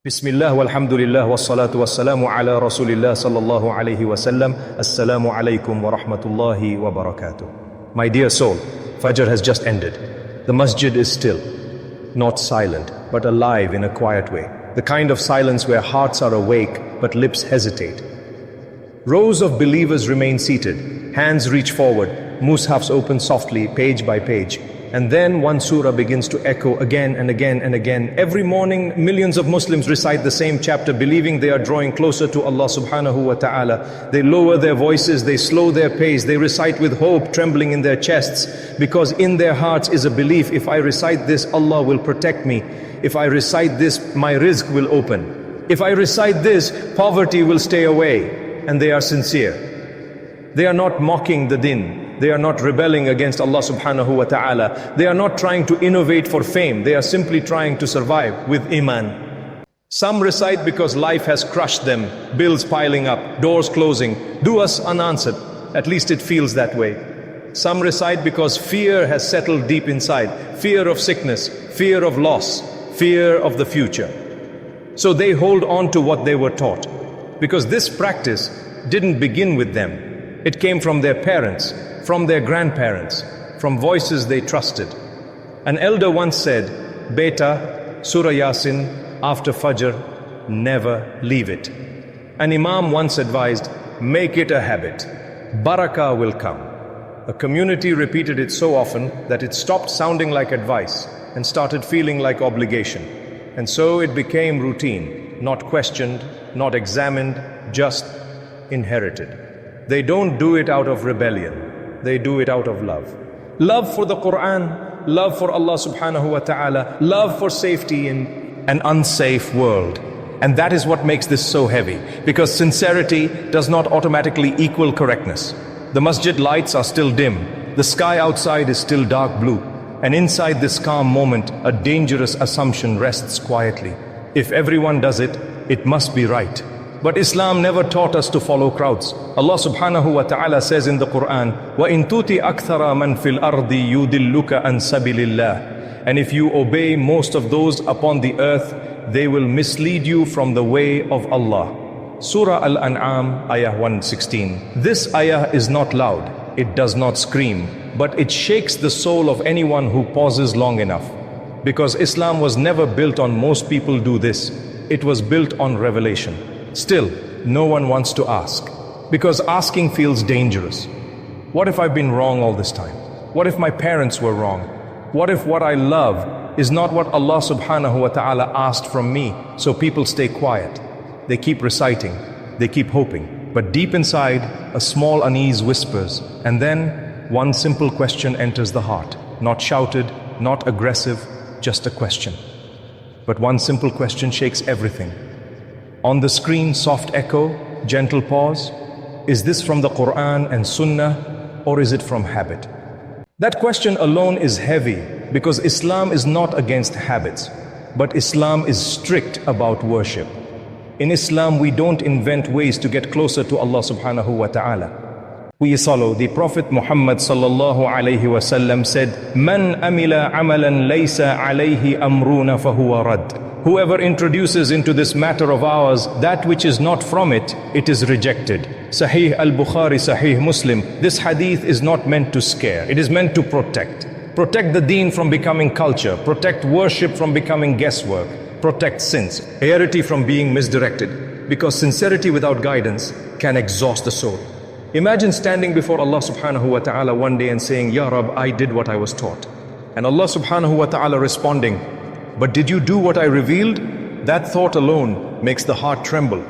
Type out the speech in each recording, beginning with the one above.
Bismillah walhamdulillah wassalatu wassalamu ala rasulillah sallallahu alayhi wasallam. Assalamu alaikum wa rahmatullahi wa barakatuh. My dear soul, Fajr has just ended. The masjid is still, not silent, but alive in a quiet way. The kind of silence where hearts are awake but lips hesitate. Rows of believers remain seated, hands reach forward, mushafs open softly, page by page. And then one surah begins to echo again and again and again. Every morning, millions of Muslims recite the same chapter, believing they are drawing closer to Allah subhanahu wa ta'ala. They lower their voices, they slow their pace, they recite with hope trembling in their chests, because in their hearts is a belief: if I recite this, Allah will protect me. If I recite this, my rizq will open. If I recite this, poverty will stay away. And they are sincere. They are not mocking the din. They are not rebelling against Allah subhanahu wa ta'ala. They are not trying to innovate for fame. They are simply trying to survive with iman. Some recite because life has crushed them, bills piling up, doors closing, du'as unanswered. At least it feels that way. Some recite because fear has settled deep inside. Fear of sickness, fear of loss, fear of the future. So they hold on to what they were taught. Because this practice didn't begin with them. It came from their parents, from their grandparents, from voices they trusted. An elder once said, "Beta, Surah Yā-Sīn after Fajr, never leave it." An imam once advised, "Make it a habit. Barakah will come." A community repeated it so often that it stopped sounding like advice and started feeling like obligation. And so it became routine, not questioned, not examined, just inherited. They don't do it out of rebellion. They do it out of love. Love for the Qur'an, love for Allah subhanahu wa ta'ala, love for safety in an unsafe world. And that is what makes this so heavy, because sincerity does not automatically equal correctness. The masjid lights are still dim. The sky outside is still dark blue. And inside this calm moment, a dangerous assumption rests quietly. If everyone does it, it must be right. But Islam never taught us to follow crowds. Allah subhanahu wa ta'ala says in the Qur'an, وَإِن تُوتِ أَكْثَرَ مَنْ فِي الْأَرْضِ يُدِلُّكَ عَنْ سَبِلِ اللَّهِ. And if you obey most of those upon the earth, they will mislead you from the way of Allah. Surah Al-An'am, Ayah 116. This ayah is not loud, it does not scream, but it shakes the soul of anyone who pauses long enough. Because Islam was never built on most people do this. It was built on revelation. Still, no one wants to ask, because asking feels dangerous. What if I've been wrong all this time? What if my parents were wrong? What if what I love is not what Allah subhanahu wa ta'ala asked from me? So people stay quiet. They keep reciting, they keep hoping. But deep inside, a small unease whispers, and then one simple question enters the heart. Not shouted, not aggressive, just a question. But one simple question shakes everything. On the screen, soft echo, gentle pause. Is this from the Qur'an and Sunnah, or is it from habit? That question alone is heavy, because Islam is not against habits, but Islam is strict about worship. In Islam, we don't invent ways to get closer to Allah subhanahu wa ta'ala. We follow the Prophet Muḥammad sallallahu alayhi wasallam said, "Man amila amalan laysa alayhi amruna fahuwa rad." Whoever introduces into this matter of ours that which is not from it, it is rejected. Sahih al-Bukhari, Sahih Muslim. This hadith is not meant to scare, it is meant to protect. Protect the deen from becoming culture, protect worship from becoming guesswork, protect sincerity from being misdirected, because sincerity without guidance can exhaust the soul. Imagine standing before Allah subhanahu wa ta'ala one day and saying, "Ya Rab, I did what I was taught." And Allah subhanahu wa ta'ala responding, "But did you do what I revealed?" That thought alone makes the heart tremble.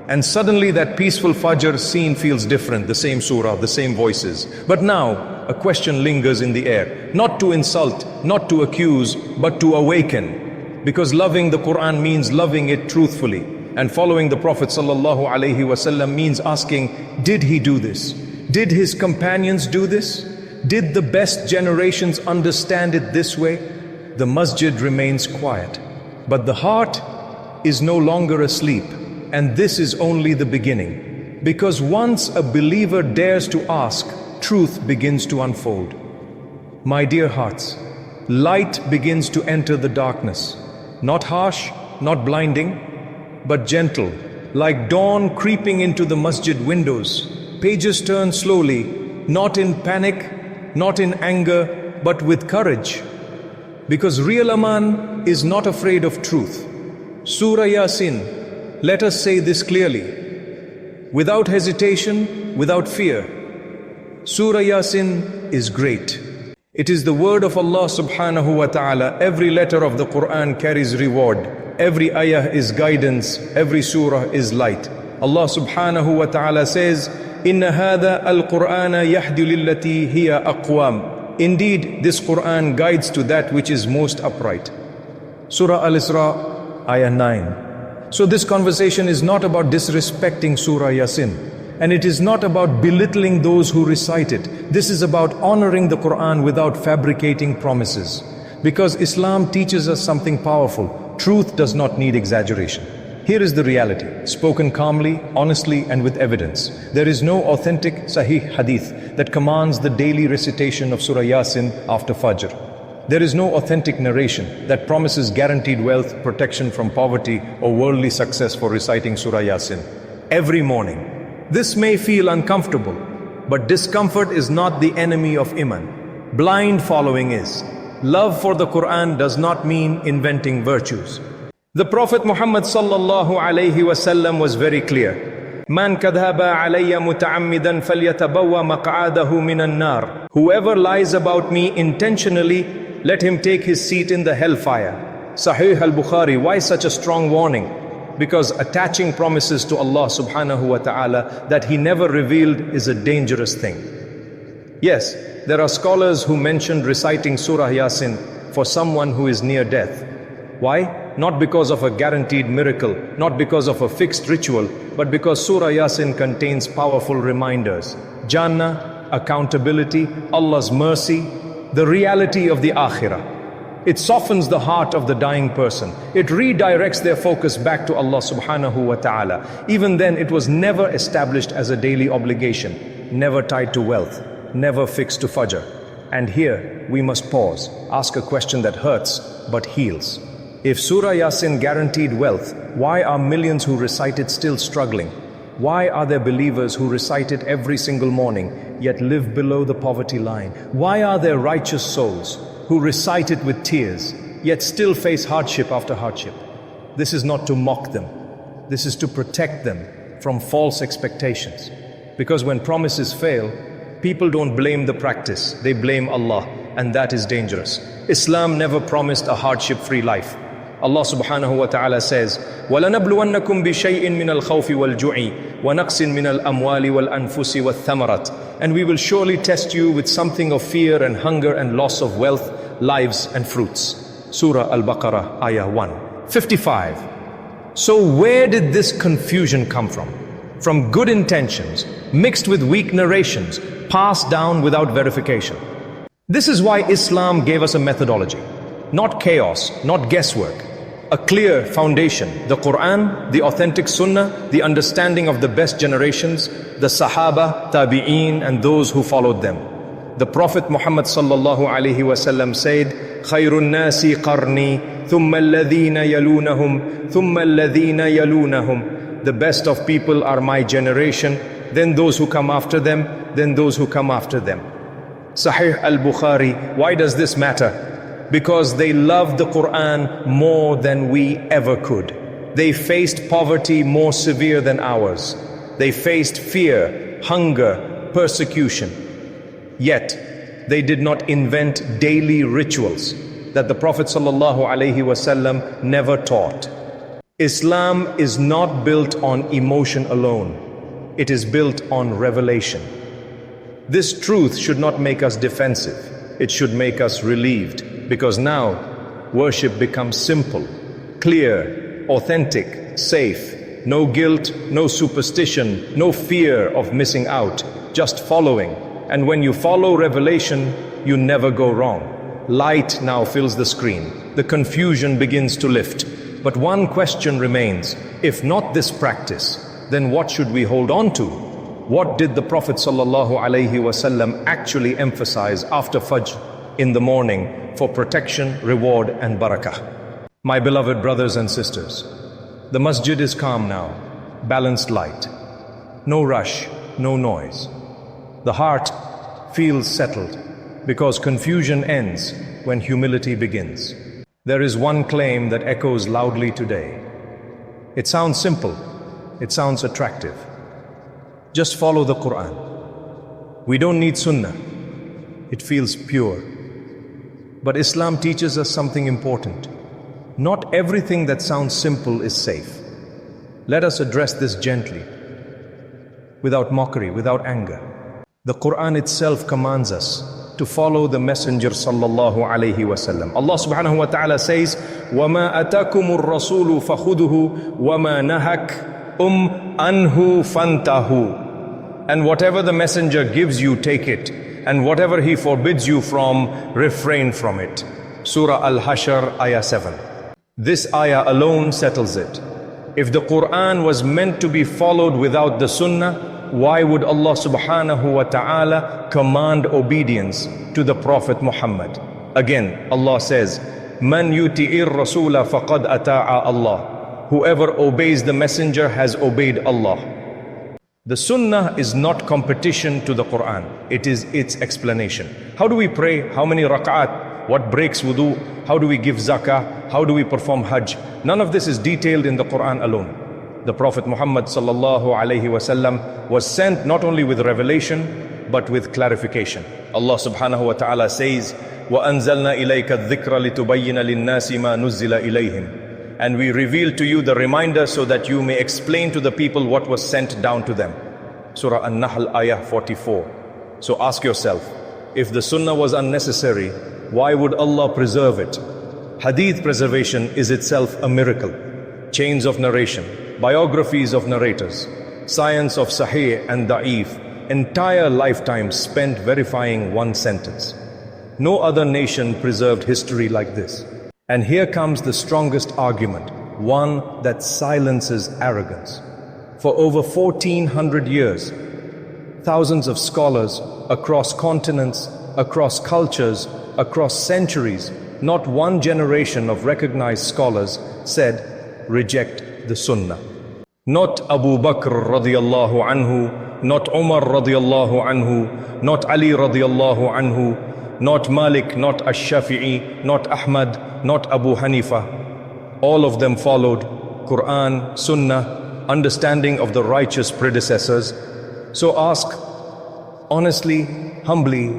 And suddenly that peaceful Fajr scene feels different, the same surah, the same voices. But now, a question lingers in the air. Not to insult, not to accuse, but to awaken. Because loving the Qur'an means loving it truthfully. And following the Prophet sallallahu alaihi wasallam means asking, did he do this? Did his companions do this? Did the best generations understand it this way? The masjid remains quiet, but the heart is no longer asleep, and this is only the beginning. Because once a believer dares to ask, truth begins to unfold. My dear hearts, light begins to enter the darkness. Not harsh, not blinding, but gentle, like dawn creeping into the masjid windows. Pages turn slowly, not in panic, not in anger, but with courage. Because real Aman is not afraid of truth. Surah Yā-Sīn, let us say this clearly, without hesitation, without fear. Surah Yā-Sīn is great. It is the word of Allah subhanahu wa ta'ala. Every letter of the Qur'an carries reward. Every ayah is guidance. Every surah is light. Allah subhanahu wa ta'ala says, Inna hada al-Qur'ana yahdi lillati hiya aqwam. Indeed, this Qur'an guides to that which is most upright. Surah Al-Isra, ayah 9. So this conversation is not about disrespecting Surah Yā-Sīn. And it is not about belittling those who recite it. This is about honoring the Qur'an without fabricating promises. Because Islam teaches us something powerful. Truth does not need exaggeration. Here is the reality, spoken calmly, honestly, and with evidence. There is no authentic Sahih Hadith that commands the daily recitation of Surah Yā-Sīn after Fajr. There is no authentic narration that promises guaranteed wealth, protection from poverty, or worldly success for reciting Surah Yā-Sīn every morning. This may feel uncomfortable, but discomfort is not the enemy of Iman. Blind following is. Love for the Qur'an does not mean inventing virtues. The Prophet Muḥammad sallallahu alayhi wasallam was very clear. Man kadhaba alayya muta'ammidan falyatabawwa maq'adahu minan nar. Whoever lies about me intentionally, let him take his seat in the hellfire. Sahih al-Bukhari. Why such a strong warning? Because attaching promises to Allah subhanahu wa ta'ala that He never revealed is a dangerous thing. Yes, there are scholars who mentioned reciting Surah Yā-Sīn for someone who is near death. Why? Not because of a guaranteed miracle, not because of a fixed ritual, but because Surah Yā-Sīn contains powerful reminders. Jannah, accountability, Allah's mercy, the reality of the Akhirah. It softens the heart of the dying person. It redirects their focus back to Allah subhanahu wa ta'ala. Even then, it was never established as a daily obligation, never tied to wealth, never fixed to Fajr. And here, we must pause, ask a question that hurts, but heals. If Surah Yā-Sīn guaranteed wealth, why are millions who recite it still struggling? Why are there believers who recite it every single morning, yet live below the poverty line? Why are there righteous souls who recite it with tears, yet still face hardship after hardship? This is not to mock them. This is to protect them from false expectations. Because when promises fail, people don't blame the practice, they blame Allah, and that is dangerous. Islam never promised a hardship-free life. Allah subhanahu wa ta'ala says, وَلَنَبْلُوَنَّكُمْ بِشَيْءٍ مِّنَ الْخَوْفِ وَالْجُوعِ وَنَقْصٍ مِّنَ الْأَمْوَالِ وَالْأَنفُسِ وَالثَّمَرَاتِ. And we will surely test you with something of fear and hunger and loss of wealth, lives and fruits. Surah Al-Baqarah, Ayah 155. So where did this confusion come from? From good intentions, mixed with weak narrations, passed down without verification. This is why Islam gave us a methodology. Not chaos, not guesswork. A clear foundation, the Qur'an, the authentic Sunnah, the understanding of the best generations, the Sahaba, Tabi'een, and those who followed them. The Prophet Muhammad sallallahu alaihi wasallam said, خَيْرُ النَّاسِ قَرْنِي ثُمَّ الَّذِينَ يَلُونَهُمْ ثُمَّ الَّذِينَ يَلُونَهُمْ. The best of people are my generation, then those who come after them, then those who come after them. Sahih al-Bukhari. Why does this matter? Because they loved the Qur'an more than we ever could. They faced poverty more severe than ours. They faced fear, hunger, persecution. Yet, they did not invent daily rituals that the Prophet ﷺ never taught. Islam is not built on emotion alone. It is built on revelation. This truth should not make us defensive. It should make us relieved. Because now, worship becomes simple, clear, authentic, safe. No guilt, no superstition, no fear of missing out, just following. And when you follow revelation, you never go wrong. Light now fills the screen. The confusion begins to lift. But one question remains. If not this practice, then what should we hold on to? What did the Prophet ﷺ actually emphasize after Fajr in the morning for protection, reward, and barakah? My beloved brothers and sisters, The masjid is calm now, balanced light. No rush, no noise. The heart feels settled because confusion ends when humility begins. There is one claim that echoes loudly today. It sounds simple, it sounds attractive. Just follow the Qur'an. We don't need Sunnah. It feels pure. But Islam teaches us something important. Not everything that sounds simple is safe. Let us address this gently, without mockery, without anger. The Qur'an itself commands us to follow the Messenger sallallahu alayhi wasallam. Allah subhanahu wa ta'ala says, وَمَا أَتَاكُمُ الرَّسُولُ فَخُذُهُ وَمَا نَهَكْ أَنْهُ فَانْتَهُ. And whatever the Messenger gives you, take it. And whatever he forbids you from, refrain from it. Surah Al-Hashr, Ayah 7. This ayah alone settles it. If the Qur'an was meant to be followed without the Sunnah, why would Allah subhanahu wa ta'ala command obedience to the Prophet Muhammad? Again, Allah says, Man yuti'ir rasula faqad ata'a Allah. Whoever obeys the messenger has obeyed Allah. The Sunnah is not competition to the Qur'an. It is its explanation. How do we pray? How many rak'at? What breaks wudu? How do we give zakah? How do we perform hajj? None of this is detailed in the Qur'an alone. The Prophet Muhammad sallallahu alayhi wasallam was sent not only with revelation but with clarification. Allah subhanahu wa ta'ala says, وَأَنزَلْنَا إِلَيْكَ الذِّكْرَ لِتُبَيِّنَ لِلنَّاسِ مَا نُزِّلَ إِلَيْهِمْ. And we reveal to you the reminder so that you may explain to the people what was sent down to them. Surah An-Nahl, Ayah 44. So ask yourself, if the Sunnah was unnecessary, why would Allah preserve it? Hadith preservation is itself a miracle. Chains of narration, biographies of narrators, science of Sahih and Da'if, entire lifetimes spent verifying one sentence. No other nation preserved history like this. And here comes the strongest argument, one that silences arrogance. For over 1400 years, thousands of scholars across continents, across cultures, across centuries, not one generation of recognized scholars said, reject the Sunnah. Not Abu Bakr radiyallahu anhu, not Umar radiyallahu anhu, not Ali radiyallahu anhu, not Malik, not Ash-Shafi'i, not Ahmad, not Abu Hanifa. All of them followed Qur'an, Sunnah, understanding of the righteous predecessors. So ask, honestly, humbly,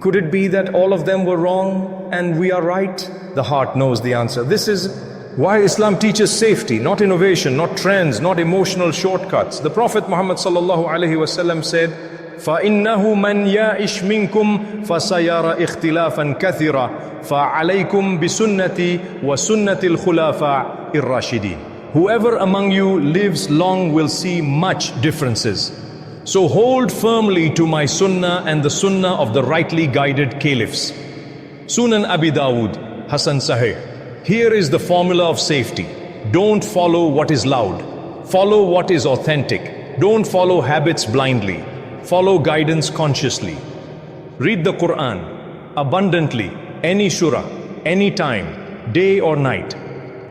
could it be that all of them were wrong and we are right? The heart knows the answer. This is why Islam teaches safety, not innovation, not trends, not emotional shortcuts. The Prophet Muhammad sallallahu alaihi wasallam said, فَإِنَّهُ مَنْ يَعِشْ مِنْكُمْ فَسَيَرَ اخْتِلَافًا كَثِيرًا فَعَلَيْكُمْ بِسُنَّتِي وَسُنَّةِ الْخُلَافَاءِ الرَّاشِدِينَ. Whoever among you lives long will see much differences. So hold firmly to my sunnah and the sunnah of the rightly guided caliphs. Sunan Abi Dawud, Hasan Sahih. Here is the formula of safety. Don't follow what is loud. Follow what is authentic. Don't follow habits blindly. Follow guidance consciously. Read the Qur'an abundantly, any surah, any time, day or night.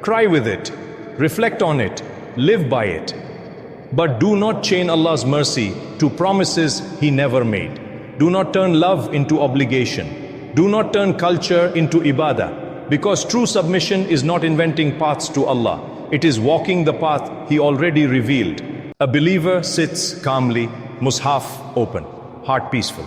Cry with it. Reflect on it. Live by it. But do not chain Allah's mercy to promises He never made. Do not turn love into obligation. Do not turn culture into ibadah. Because true submission is not inventing paths to Allah. It is walking the path He already revealed. A believer sits calmly, mushaf open, heart peaceful.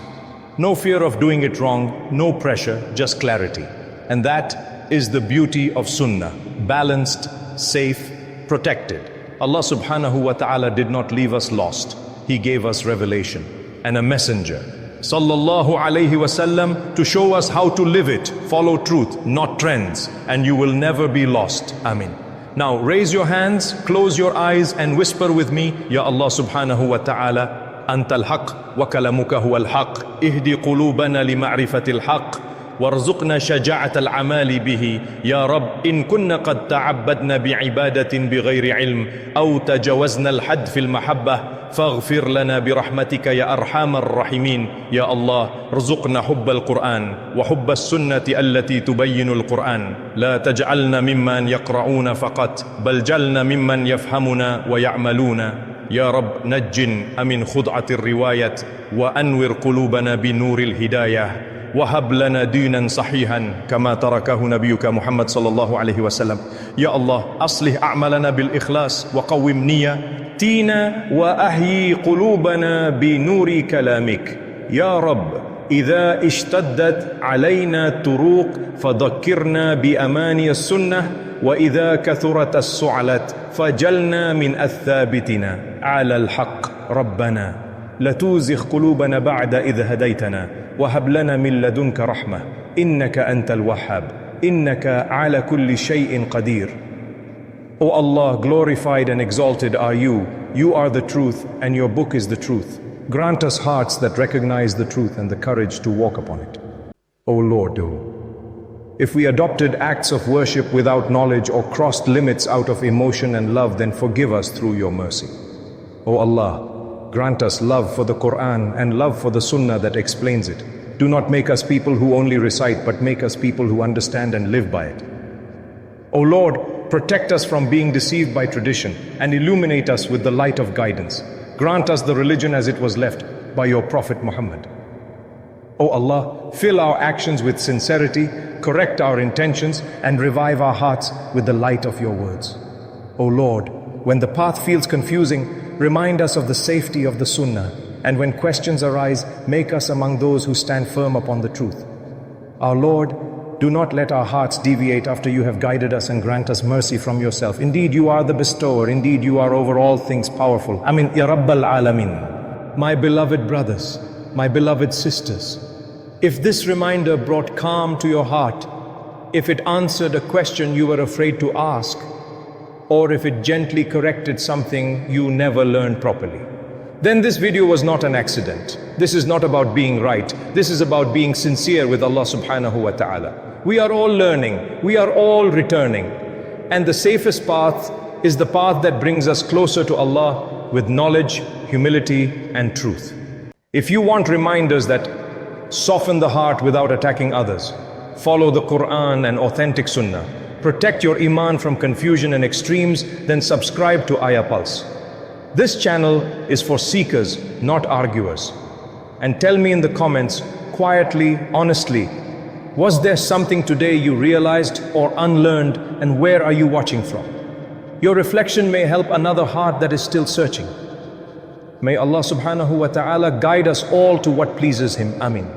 No fear of doing it wrong, no pressure, just clarity. And that is the beauty of Sunnah. Balanced, safe, protected. Allah subhanahu wa ta'ala did not leave us lost. He gave us revelation and a messenger, sallallahu alayhi wasallam, to show us how to live it. Follow truth, not trends, and you will never be lost. Ameen. Now raise your hands, close your eyes and whisper with me, Ya Allah subhanahu wa ta'ala, Antal haq wa kalamuka huwal haq, ihdi qulubana li ma'rifatil haq, وارزقنا شجاعة العمال به يا رب. إن كنا قد تعبدنا بعبادة بغير علم أو تجاوزنا الحد في المحبة فاغفر لنا برحمتك يا أرحم الراحمين. يا الله ارزقنا حب القرآن وحب السنة التي تبين القرآن. لا تجعلنا ممن يقرؤون فقط بل جعلنا ممن يفهمون ويعملون. يا رب نجنا من خدعة الرواية وأنور قلوبنا بنور الهداية وهب لنا دينا صحيحا كما تركه نبيك محمد صلى الله عليه وسلم. يا الله أصلح أعمالنا بالإخلاص وقوم نياتنا وأحيي قلوبنا بنور كلامك. يا رب إذا اشتدت علينا الطرق فذكرنا بأماني السنة وإذا كثرت السعلة فجلنا من الثابتين على الحق. ربنا لا تزغ قلوبنا بعد إذ هديتنا وهب لنا من لدنك رحمة إنك أنت الوهاب إنك على كل شيء قدير. O Allah, glorified and exalted are you. You are the truth and your book is the truth. Grant us hearts that recognize the truth and the courage to walk upon it. O Lord, if we adopted acts of worship without knowledge or crossed limits out of emotion and love, then forgive us through your mercy. O Allah, grant us love for the Qur'an and love for the Sunnah that explains it. Do not make us people who only recite, but make us people who understand and live by it. O Lord, protect us from being deceived by tradition and illuminate us with the light of guidance. Grant us the religion as it was left by your Prophet Muhammad. O Allah, fill our actions with sincerity, correct our intentions, and revive our hearts with the light of your words. O Lord, when the path feels confusing, remind us of the safety of the Sunnah, and when questions arise, make us among those who stand firm upon the truth. Our Lord, do not let our hearts deviate after you have guided us, and grant us mercy from yourself. Indeed, you are the bestower. Indeed, you are over all things powerful. Amin. Ya Rabbal Alameen. My beloved brothers, my beloved sisters, if this reminder brought calm to your heart, if it answered a question you were afraid to ask, or if it gently corrected something you never learned properly, then this video was not an accident. This is not about being right. This is about being sincere with Allah subhanahu wa ta'ala. We are all learning. We are all returning. And the safest path is the path that brings us closer to Allah with knowledge, humility, and truth. If you want reminders that soften the heart without attacking others, follow the Qur'an and authentic Sunnah, protect your Iman from confusion and extremes, then subscribe to Ayah Pulse. This channel is for seekers, not arguers. And tell me in the comments, quietly, honestly, was there something today you realized or unlearned, and where are you watching from? Your reflection may help another heart that is still searching. May Allah subhanahu wa ta'ala guide us all to what pleases Him. Amin.